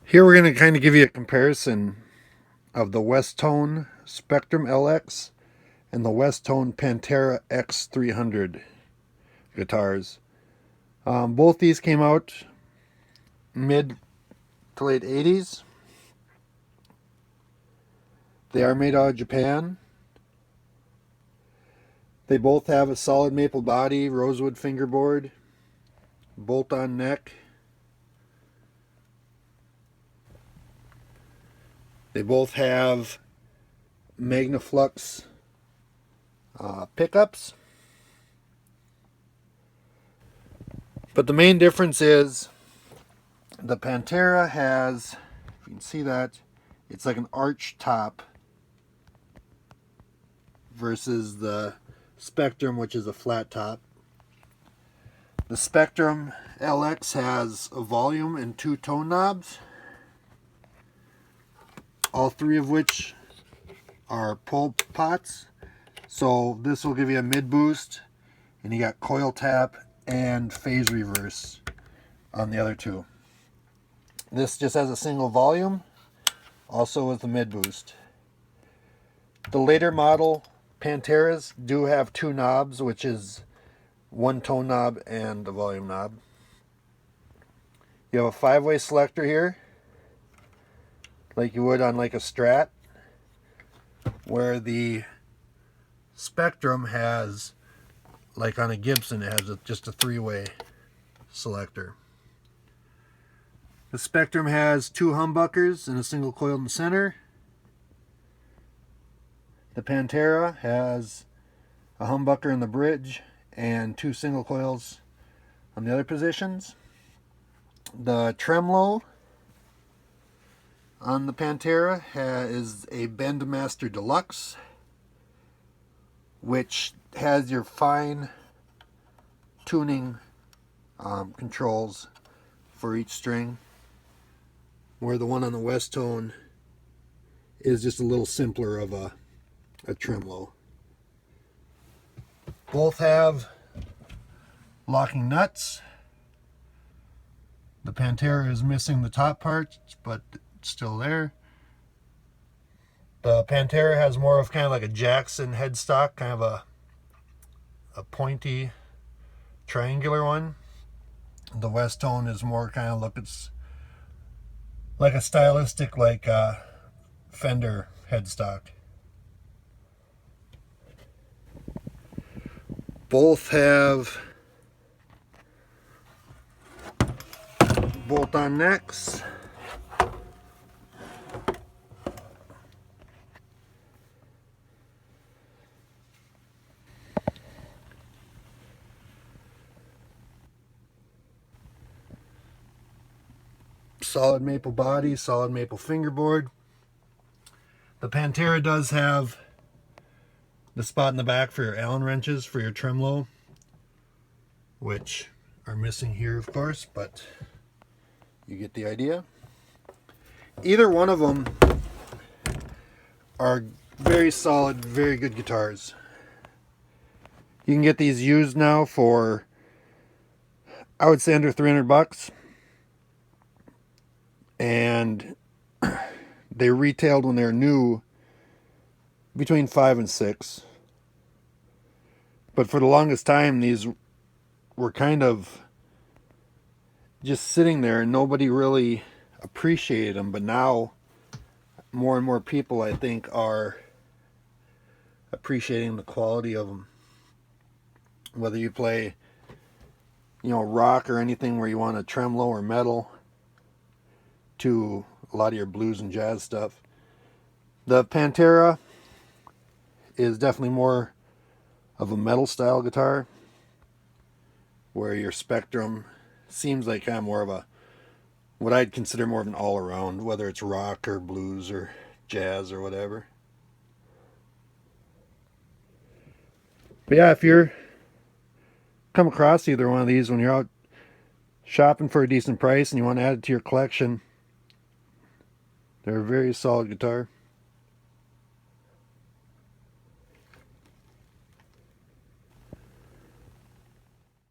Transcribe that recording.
Here we're going to kind of give you a comparison of the Westone Spectrum LX and the Westone Pantera X300 guitars. Both these came out mid to late 80s. They are made out of Japan. They both have a solid maple body, rosewood fingerboard, bolt-on neck. They both have Magnaflux pickups. But the main difference is the Pantera has, if you can see that, it's like an arch top versus the Spectrum, which is a flat top. The Spectrum LX has a volume and two tone knobs, all three of which are pull pots. So this will give you a mid boost, and you got coil tap and phase reverse on the other two. This just has a single volume, also with the mid boost. The later model Panteras do have two knobs, which is one tone knob and a volume knob. You have a 5-way selector here, like you would on like a Strat, where the Spectrum has, like on a Gibson, it has just a 3-way selector. The Spectrum has two humbuckers and a single coil in the center. The Pantera has a humbucker in the bridge and two single coils on the other positions. The tremolo on the Pantera is a Bendmaster Deluxe, which has your fine tuning controls for each string, where the one on the Westone is just a little simpler of a tremolo. Both have locking nuts. The Pantera is missing the top part, but it's still there. The Pantera has more of kind of like a Jackson headstock, kind of a pointy triangular one. The Westone is more kind of looks like a stylistic, like Fender headstock. Both have bolt-on necks. Solid maple body, solid maple fingerboard. The Pantera does have the spot in the back for your Allen wrenches for your tremolo, which are missing here, of course, but you get the idea. Either one of them are very solid, very good guitars. You can get these used now for, I would say, under 300 bucks. And they retailed when they're new between 5 and 6. But for the longest time, these were kind of just sitting there and nobody really appreciated them. But now more and more people, I think, are appreciating the quality of them. Whether you play, rock or anything where you want a tremolo or metal, to a lot of your blues and jazz stuff. The Pantera is definitely more of a metal style guitar, where your Spectrum seems like kind of more of a, what I'd consider more of an all-around, whether it's rock or blues or jazz or whatever. But yeah, if you're come across either one of these when you're out shopping for a decent price and you want to add it to your collection, they're a very solid guitar.